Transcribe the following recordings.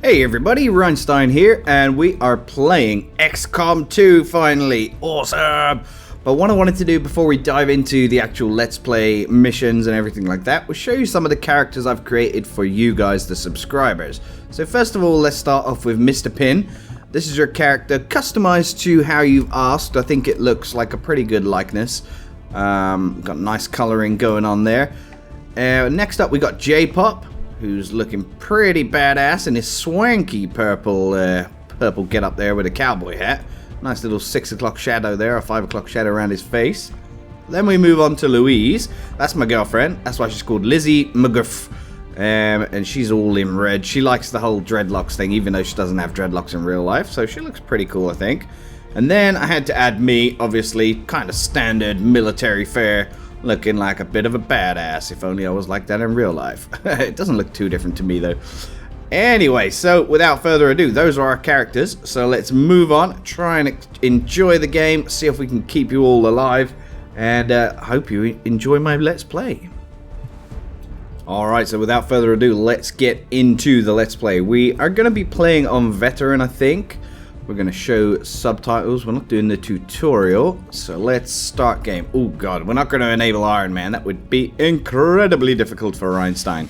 Hey everybody, REinstein here, and we are playing XCOM 2 finally. Awesome! But what I wanted to do before we dive into the actual Let's Play missions and everything like that was show you some of the characters I've created for you guys, the subscribers. So first of all, let's start off with Mr. Pin. This is your character, customized to how you've asked. I think it looks like a pretty good likeness. Got nice coloring going on there. Next up we got J-Pop, who's looking pretty badass in his swanky purple get up there with a cowboy hat. Nice little 6 o'clock shadow there, a 5 o'clock shadow around his face. Then we move on to Louise. That's my girlfriend. That's why she's called Lizzie McGuff. And she's all in red. She likes the whole dreadlocks thing, even though she doesn't have dreadlocks in real life. So she looks pretty cool, I think. And then I had to add me, obviously, kind of standard military fare. Looking like a bit of a badass, if only I was like that in real life. It doesn't look too different to me, though. Anyway, so without further ado, those are our characters. So let's move on, try and enjoy the game, see if we can keep you all alive, and hope you enjoy my Let's Play. Alright, so without further ado, let's get into the Let's Play. We are going to be playing on Veteran, I think. We're going to show subtitles. We're not doing the tutorial. So let's start game. Oh god, we're not going to enable Iron Man. That would be incredibly difficult for REinstein.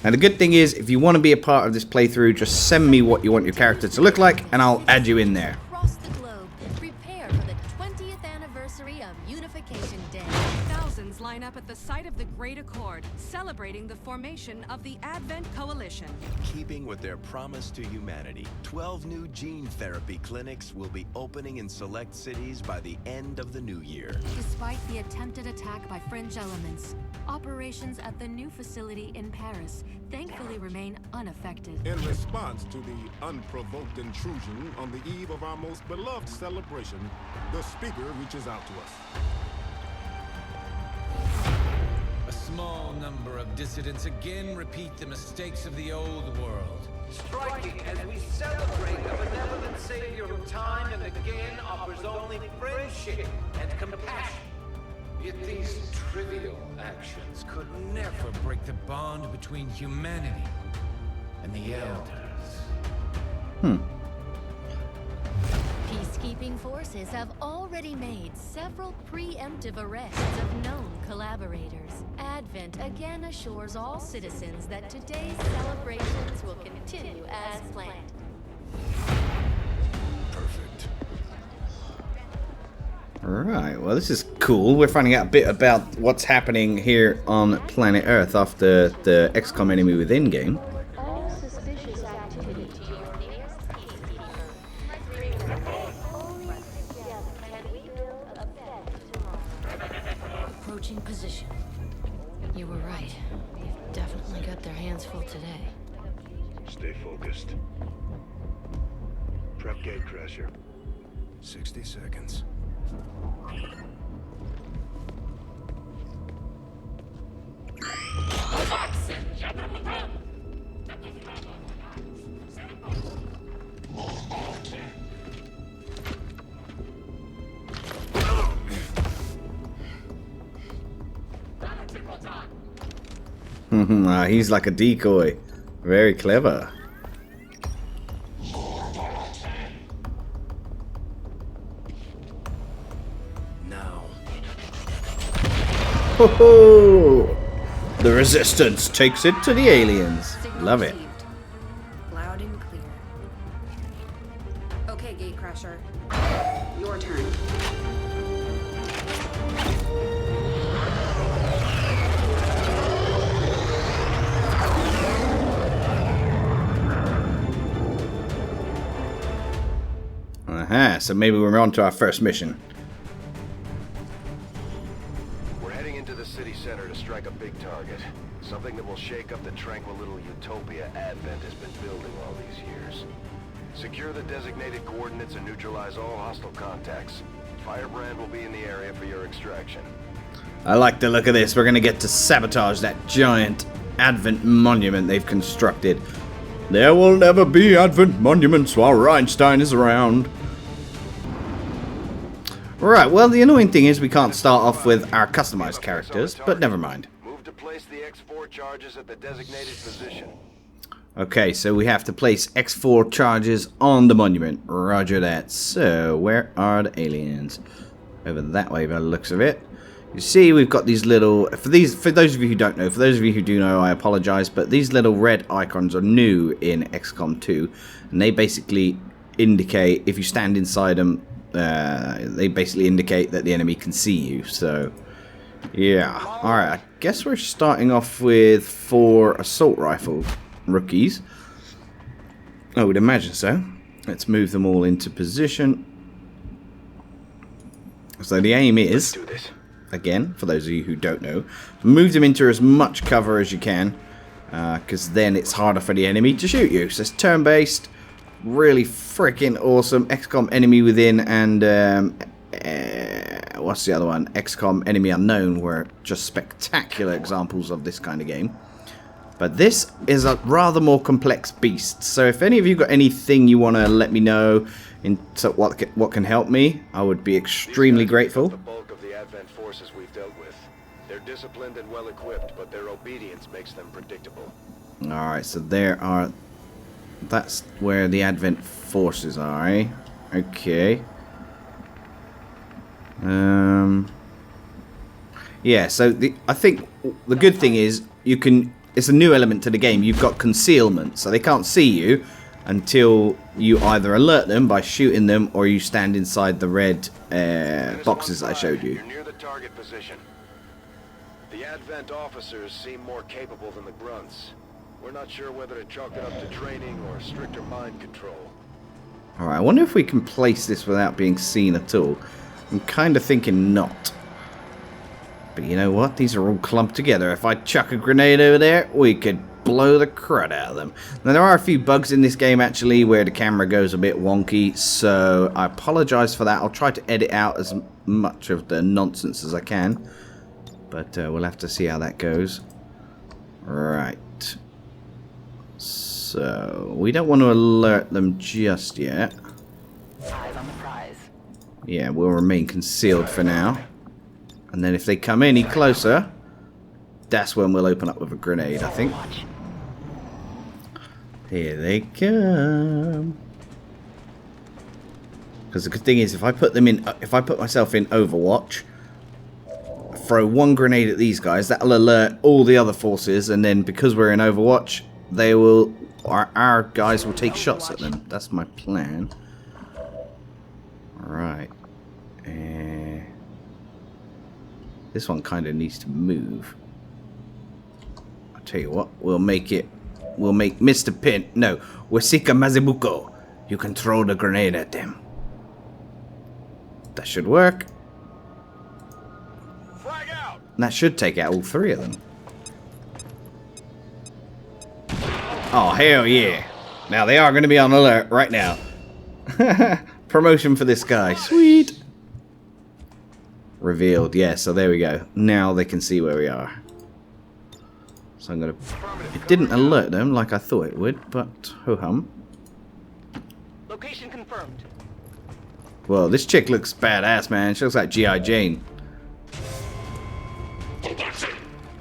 And the good thing is, if you want to be a part of this playthrough, just send me what you want your character to look like, and I'll add you in there. Across the globe, prepare for the 20th anniversary of Unification Day. Thousands line up at the site of the Great Accord, celebrating the formation of the Advent Coalition. Keeping with their promise to humanity, 12 new gene therapy clinics will be opening in select cities by the end of the new year. Despite the attempted attack by fringe elements, operations at the new facility in Paris thankfully remain unaffected. In response to the unprovoked intrusion on the eve of our most beloved celebration, the speaker reaches out to us. A small number of dissidents again repeat the mistakes of the old world. Striking as we celebrate a benevolent savior who time and again offers only friendship and compassion. Yet these trivial actions could never break the bond between humanity and the Elders. Peacekeeping forces have already made several preemptive arrests of known collaborators. Advent again assures all citizens that today's celebrations will continue as planned. Perfect. Alright, well this is cool. We're finding out a bit about what's happening here on planet Earth after the XCOM Enemy Within game. All suspicious activity to your nearest peacekeeper. Only together can we build a better tomorrow. Approaching position. You were right. They've definitely got their hands full today. Stay focused. Prep gate crasher. 60 seconds. He's like a decoy. Very clever. Now. Ho ho! The Resistance takes it to the aliens. Love it. Loud and clear. Okay, Gatecrasher. Your turn. So maybe we're on to our first mission. We're heading into the city center to strike a big target. Something that will shake up the tranquil little utopia Advent has been building all these years. Secure the designated coordinates and neutralize all hostile contacts. Firebrand will be in the area for your extraction. I like the look of this. We're going to get to sabotage that giant Advent monument they've constructed. There will never be Advent monuments while REinstein is around. Right, well the annoying thing is we can't start off with our customized characters, but never mind. Move to place the X4 charges at the designated position. Okay, so we have to place X4 charges on the monument. Roger that. So, where are the aliens? Over that way by the looks of it. You see, we've got these little... For those of you who don't know, for those of you who do know, I apologize, but these little red icons are new in XCOM 2. And they basically indicate, if you stand inside them, they basically indicate that the enemy can see you. So, yeah. Alright, I guess we're starting off with 4 assault rifle rookies. I would imagine so. Let's move them all into position. So the aim is, again, for those of you who don't know, move them into as much cover as you can, because then it's harder for the enemy to shoot you. So it's turn-based, really freaking awesome. XCOM Enemy Within and what's the other one? XCOM Enemy Unknown were just spectacular examples of this kind of game. But this is a rather more complex beast. So if any of you got anything you want to let me know into what can help me, I would be extremely grateful. The bulk of the Advent forces we've dealt with. They're disciplined and well equipped, but their obedience makes them predictable. All right, so there are. That's where the Advent forces are, eh? Okay. Yeah. So I think the good thing is you can. It's a new element to the game. You've got concealment, so they can't see you until you either alert them by shooting them or you stand inside the red boxes I showed you. You're near the target position. The Advent officers seem more capable than the grunts. We're not sure whether to chalk it up to training or stricter mind control. Alright, I wonder if we can place this without being seen at all. I'm kind of thinking not. But you know what? These are all clumped together. If I chuck a grenade over there, we could blow the crud out of them. Now, there are a few bugs in this game, actually, where the camera goes a bit wonky. So, I apologize for that. I'll try to edit out as much of the nonsense as I can. But we'll have to see how that goes. Right. So, we don't want to alert them just yet. Eyes on the prize. Yeah, we'll remain concealed for now. And then if they come any closer, that's when we'll open up with a grenade, I think. Here they come. Because the good thing is, if I put myself in Overwatch, throw one grenade at these guys, that'll alert all the other forces, and then because we're in Overwatch, they will, our guys will take shots at them. That's my plan. Alright. This one kind of needs to move. I'll tell you what, we'll make Mr. Pin, no, Wasika Mazibuko. You can throw the grenade at them. That should work. Flag out! That should take out all 3 of them. Oh, hell yeah. Now, they are going to be on alert right now. Promotion for this guy. Sweet. Revealed. Yeah, so there we go. Now they can see where we are. So I'm going to... It didn't alert them like I thought it would, but ho-hum. Location confirmed. Well, this chick looks badass, man. She looks like G.I. Jane. I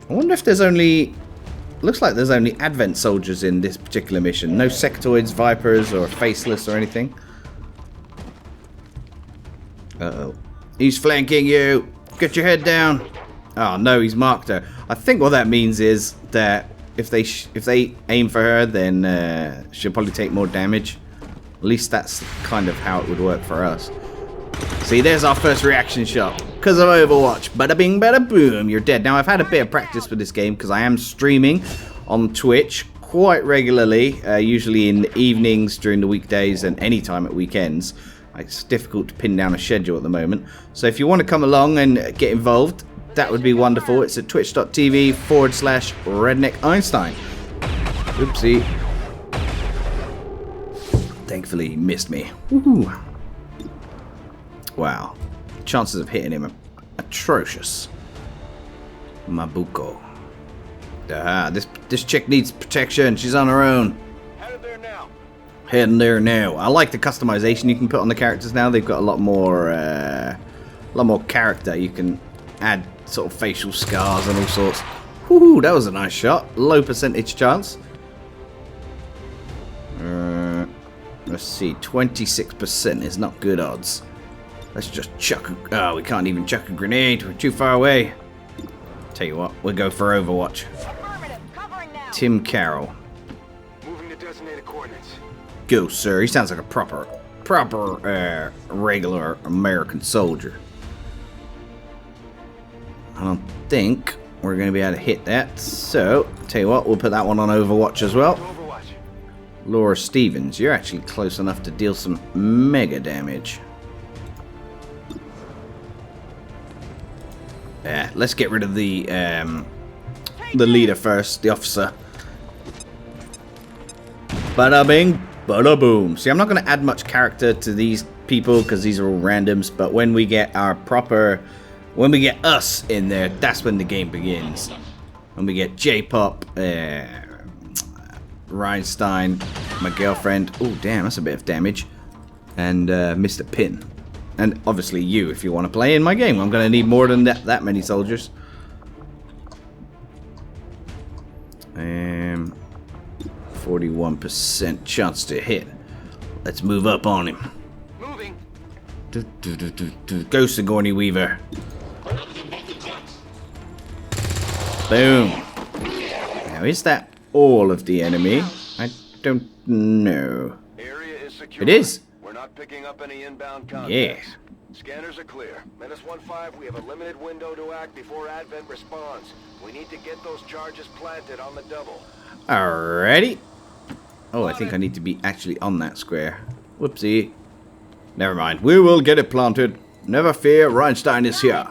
wonder if there's only... Looks like there's only Advent soldiers in this particular mission. No sectoids, vipers, or faceless or anything. Uh-oh. He's flanking you. Get your head down. Oh, no, he's marked her. I think what that means is that if they aim for her, then she'll probably take more damage. At least that's kind of how it would work for us. See, there's our first reaction shot. Because of Overwatch. Bada bing, bada boom. You're dead. Now, I've had a bit of practice with this game because I am streaming on Twitch quite regularly. Usually in the evenings, during the weekdays, and any time at weekends. It's difficult to pin down a schedule at the moment. So if you want to come along and get involved, that would be wonderful. It's at twitch.tv/REinstein. Oopsie. Thankfully, he missed me. Woohoo. Wow. Chances of hitting him are atrocious. Mabuko. This chick needs protection. She's on her own. Heading there now. I like the customization you can put on the characters now. They've got a lot more character. You can add sort of facial scars and all sorts. Woohoo, that was a nice shot. Low percentage chance. let's see. 26% is not good odds. Let's just chuck... Oh, we can't even chuck a grenade. We're too far away. Tell you what, we'll go for Overwatch. Tim Carroll. Moving to designated coordinates. Go, sir. He sounds like a proper regular American soldier. I don't think we're going to be able to hit that. So, tell you what, we'll put that one on Overwatch as well. Laura Stevens, you're actually close enough to deal some mega damage. Yeah, let's get rid of the leader first, the officer. Bada bing, bada boom. See, I'm not going to add much character to these people because these are all randoms. But when we get our proper, when we get us in there, that's when the game begins. When we get J-Pop, REinstein, my girlfriend. Oh, damn, that's a bit of damage. And Mr. Pin. And obviously you, if you want to play in my game. I'm going to need more than that many soldiers. 41% chance to hit. Let's move up on him. Moving. Go, Sigourney Weaver. Boom. Now, is that all of the enemy? I don't know. Area is secure. It is. We're not picking up any inbound contacts. Yeah. Scanners are clear. -15, we have a limited window to act before Advent responds. We need to get those charges planted on the double. Alrighty. Oh, I think I need to be actually on that square. Whoopsie. Never mind. We will get it planted. Never fear, REinstein is here.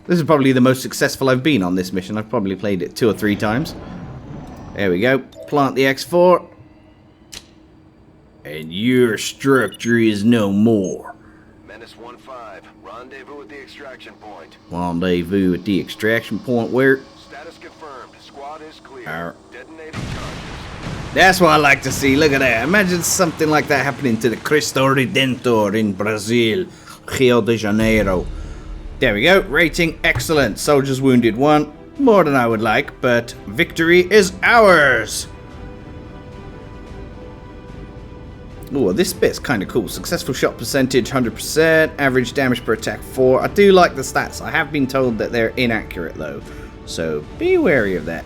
This is probably the most successful I've been on this mission. I've probably played it 2 or 3 times. There we go. Plant the X4. And your structure is no more. -15, rendezvous at the extraction point. Rendezvous at the extraction point where? Status confirmed. Squad is clear. Arr. Detonating charges. That's what I like to see. Look at that. Imagine something like that happening to the Cristo Redentor in Brazil. Rio de Janeiro. There we go. Rating excellent. Soldiers wounded 1. More than I would like, but victory is ours. Oh, this bit's kind of cool. Successful shot percentage 100%. Average damage per attack 4. I do like the stats. I have been told that they're inaccurate though, so be wary of that.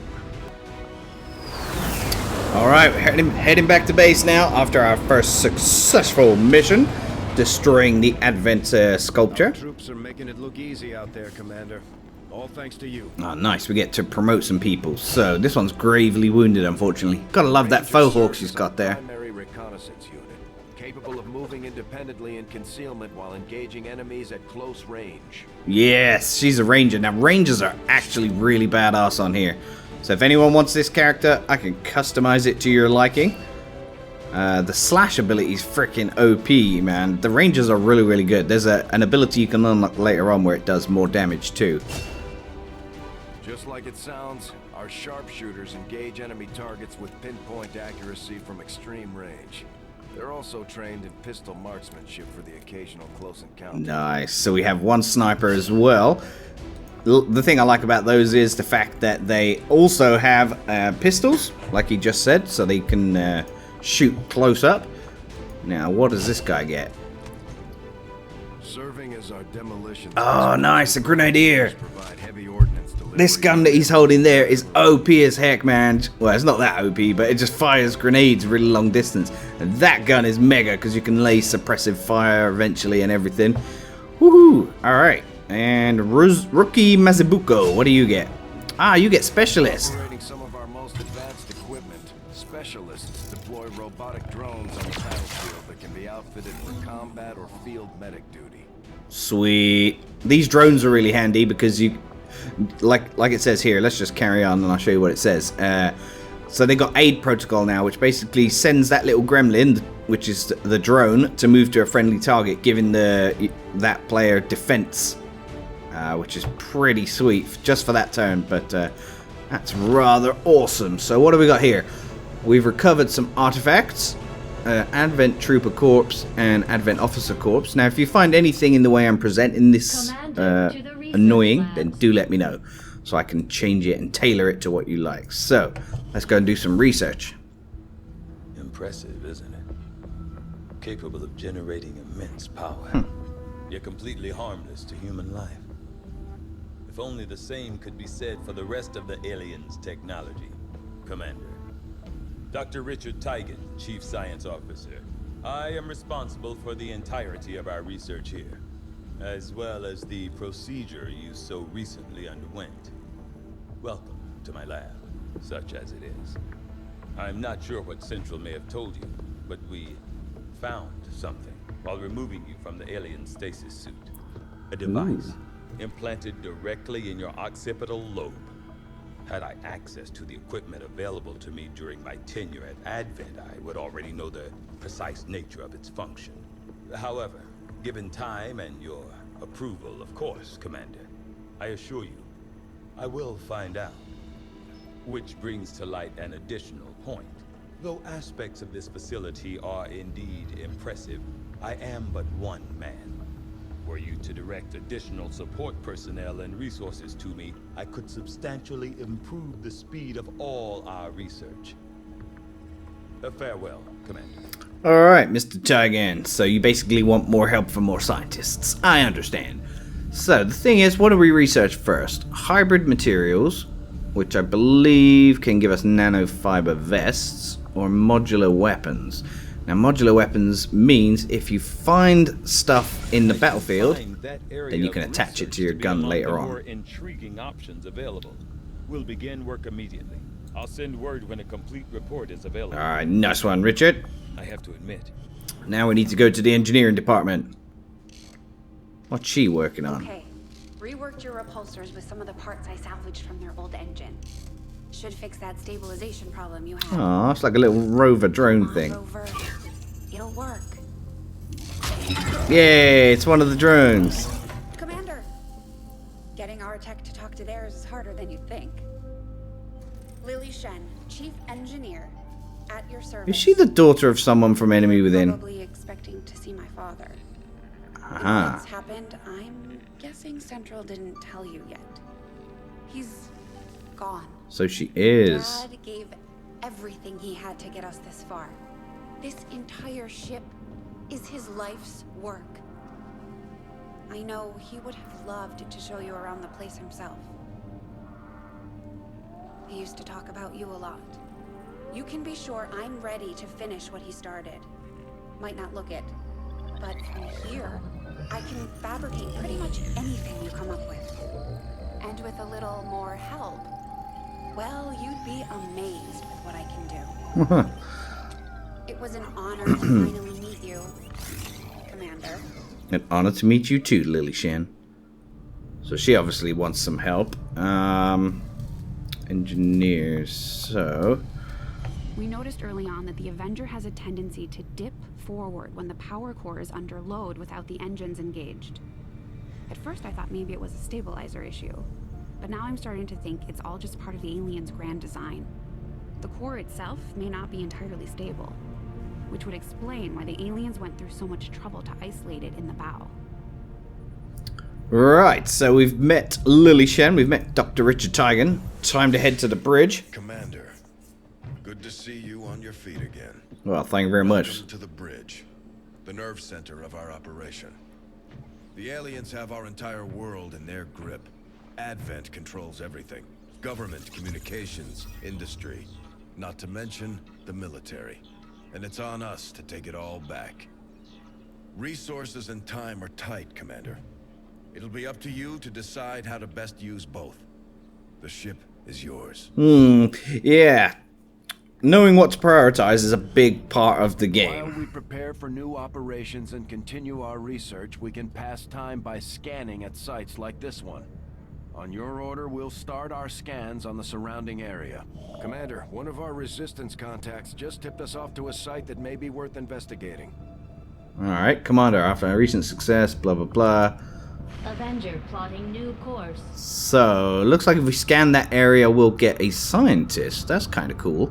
Alright, we're heading back to base now after our first successful mission, destroying the Advent sculpture. Troops are making it look easy out there, Commander. All thanks to you. Oh, nice. We get to promote some people. So, this one's gravely wounded, unfortunately. Gotta love that faux hawk she's got there. Primary reconnaissance unit, capable of moving independently in concealment while engaging enemies at close range. Yes, she's a ranger. Now, rangers are actually really badass on here. So if anyone wants this character, I can customize it to your liking. The slash ability is freaking OP, man. The rangers are really, really good. There's an ability you can unlock later on where it does more damage too. Just like it sounds, our sharpshooters engage enemy targets with pinpoint accuracy from extreme range. They're also trained in pistol marksmanship for the occasional close encounter. Nice. So we have 1 sniper as well. The thing I like about those is the fact that they also have pistols, like he just said, so they can shoot close up. Now, what does this guy get? Serving as our demolition. Oh, nice, a grenadier. Provide heavy ordnance delivery. This gun that he's holding there is OP as heck, man. Well, it's not that OP, but it just fires grenades really long distance. And that gun is mega because you can lay suppressive fire eventually and everything. Woohoo! All right. And Rookie Mazibuko, what do you get? Ah, you get Specialist. Operating some of our most advanced equipment, specialists deploy robotic drones on the battlefield that can be outfitted for combat or field medic duty. Sweet. These drones are really handy because you, like it says here. Let's just carry on and I'll show you what it says. So they got aid protocol now, which basically sends that little gremlin, which is the drone, to move to a friendly target, giving that player defense. Which is pretty sweet just for that turn, but that's rather awesome. So what do we got here? We've recovered some artifacts, Advent Trooper Corpse and Advent Officer Corpse. Now if you find anything in the way I'm presenting this annoying, then do let me know so I can change it and tailor it to what you like. So let's go and do some research. impressive, isn't it? Capable of generating immense power, yet completely harmless to human life. If only the same could be said for the rest of the aliens' technology, Commander. Dr. Richard Teigen, Chief Science Officer. I am responsible for the entirety of our research here, as well as the procedure you so recently underwent. Welcome to my lab, such as it is. I'm not sure what Central may have told you, but we found something while removing you from the alien stasis suit. A device implanted directly in your occipital lobe. Had I access to the equipment available to me during my tenure at Advent, I would already know the precise nature of its function. However, given time and your approval, of course, Commander, I assure you, I will find out. Which brings to light an additional point. Though aspects of this facility are indeed impressive, I am but one man. Were you to direct additional support personnel and resources to me, I could substantially improve the speed of all our research. Farewell, Commander. Alright, Mr. Teigen. So you basically want more help from more scientists. I understand. So the thing is, what do we research first? Hybrid materials, which I believe can give us nanofiber vests, or modular weapons. Now, modular weapons means if you find stuff in the battlefield, then you can attach it to your gun later on. More intriguing options available. We'll begin work immediately. I'll send word when a complete report is available. Alright, nice one, Richard. I have to admit. Now we need to go to the engineering department. What's she working on? Okay. Reworked your repulsors with some of the parts I salvaged from their old engine. Should fix that stabilization problem you have. Oh, it's like a little rover drone thing. Rover. It'll work. Yay, it's one of the drones. Commander, getting our tech to talk to theirs is harder than you'd think. Lily Shen, Chief Engineer, at your service. Is she the daughter of someone from Enemy Within? Probably expecting to see my father. What's happened? I'm guessing Central didn't tell you yet. He's gone. So she is. Dad gave everything he had to get us this far. This entire ship is his life's work. I know he would have loved to show you around the place himself. He used to talk about you a lot. You can be sure I'm ready to finish what he started. Might not look it, but from here, I can fabricate pretty much anything you come up with. And with a little more help, well, you'd be amazed with what I can do. It was an honor to finally meet you, Commander. An honor to meet you too, Lily Shen. So she obviously wants some help. Engineers, so... We noticed early on that the Avenger has a tendency to dip forward when the power core is under load without the engines engaged. At first I thought maybe it was a stabilizer issue, but now I'm starting to think it's all just part of the alien's grand design. The core itself may not be entirely stable, which would explain why the aliens went through so much trouble to isolate it in the bow. Right, so we've met Lily Shen, we've met Dr. Richard Teigen. Time to head to the bridge. Commander, good to see you on your feet again. Well, thank you very much. Welcome to the bridge, the nerve center of our operation. The aliens have our entire world in their grip. Advent controls everything. Government, communications, industry. Not to mention the military. And it's on us to take it all back. Resources and time are tight, Commander. It'll be up to you to decide how to best use both. The ship is yours. Yeah. Knowing what to prioritize is a big part of the game. While we prepare for new operations and continue our research, we can pass time by scanning at sites like this one. On your order, we'll start our scans on the surrounding area. Commander, one of our resistance contacts just tipped us off to a site that may be worth investigating. Alright, Commander, after a recent success, blah blah blah. Avenger plotting new course. So, looks like if we scan that area, we'll get a scientist. That's kind of cool.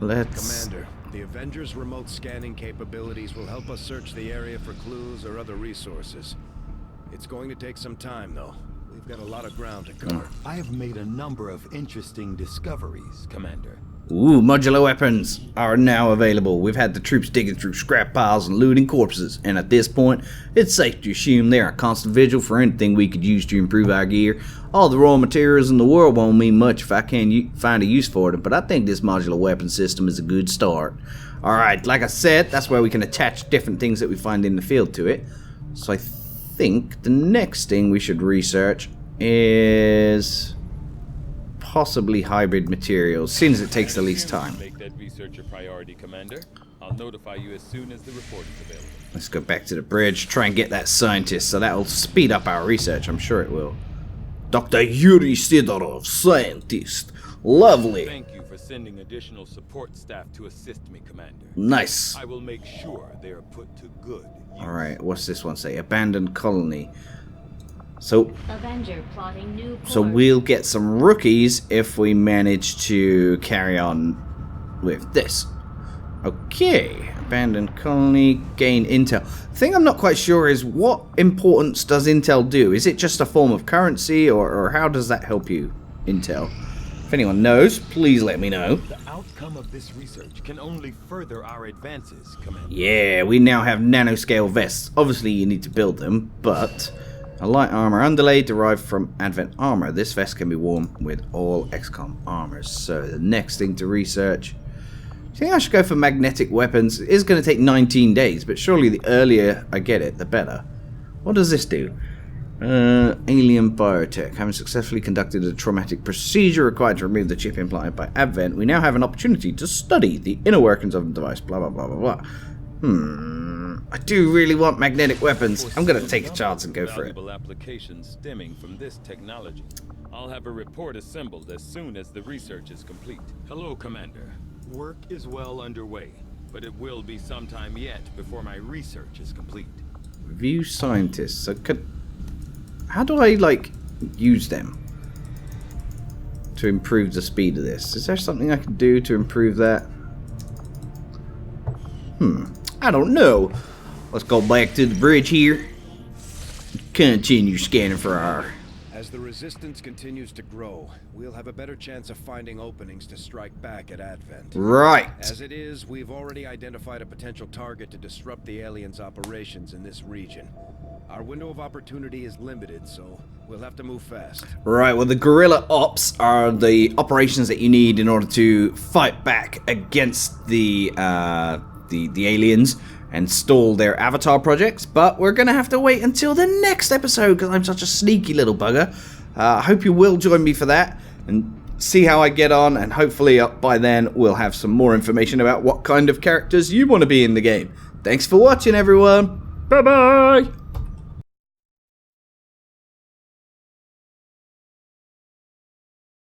Let's... Commander, the Avengers' remote scanning capabilities will help us search the area for clues or other resources. It's going to take some time, though. We've got a lot of ground to cover. I have made a number of interesting discoveries, Commander. Ooh, modular weapons are now available. We've had the troops digging through scrap piles and looting corpses, and at this point, it's safe to assume they're on constant vigil for anything we could use to improve our gear. All the raw materials in the world won't mean much if I can't find a use for them, but I think this modular weapon system is a good start. Alright, like I said, that's where we can attach different things that we find in the field to it. So I think the next thing we should research is possibly hybrid materials, since it takes the least time. Make that research a priority, Commander. I'll notify you as soon as the report is available. Let's go back to the bridge, try and get that scientist, so that'll speed up our research, I'm sure it will. Dr. Yuri Sidorov, scientist. Lovely. Thank you for sending additional support staff to assist me, Commander. Nice. I will make sure they are put to good use. Alright, what's this one say? Abandoned colony. So we'll get some rookies if we manage to carry on with this. Okay, abandoned colony, gain intel. The thing I'm not quite sure is what importance does intel do? Is it just a form of currency, or how does that help you, intel? If anyone knows, please let me know. The outcome of this research can only further our advances, Commander. Yeah, we now have nanoscale vests. Obviously you need to build them, but a light armor underlay derived from Advent armor. This vest can be worn with all XCOM armors. So the next thing to research, I think I should go for magnetic weapons. It is going to take 19 days, but surely the earlier I get it, the better. What does this do? Alien biotech. Having successfully conducted a traumatic procedure required to remove the chip implanted by Advent, we now have an opportunity to study the inner workings of the device. Blah, blah, blah, blah, blah. I do really want magnetic weapons. I'm going to take a chance and go for it. Valuable applications stemming from this technology. I'll have a report assembled as soon as the research is complete. Hello, Commander. Work is well underway, but it will be some time yet before my research is complete. Review scientists. So how do I, like, use them to improve the speed of this? Is there something I can do to improve that? I don't know. Let's go back to the bridge here. Continue scanning for our... As the resistance continues to grow, we'll have a better chance of finding openings to strike back at Advent. Right. As it is, we've already identified a potential target to disrupt the aliens' operations in this region. Our window of opportunity is limited, so we'll have to move fast. Right, well, the guerrilla ops are the operations that you need in order to fight back against the aliens and stall their avatar projects, but we're going to have to wait until the next episode because I'm such a sneaky little bugger. I hope you will join me for that and see how I get on, and hopefully by then we'll have some more information about what kind of characters you want to be in the game. Thanks for watching, everyone. Bye-bye!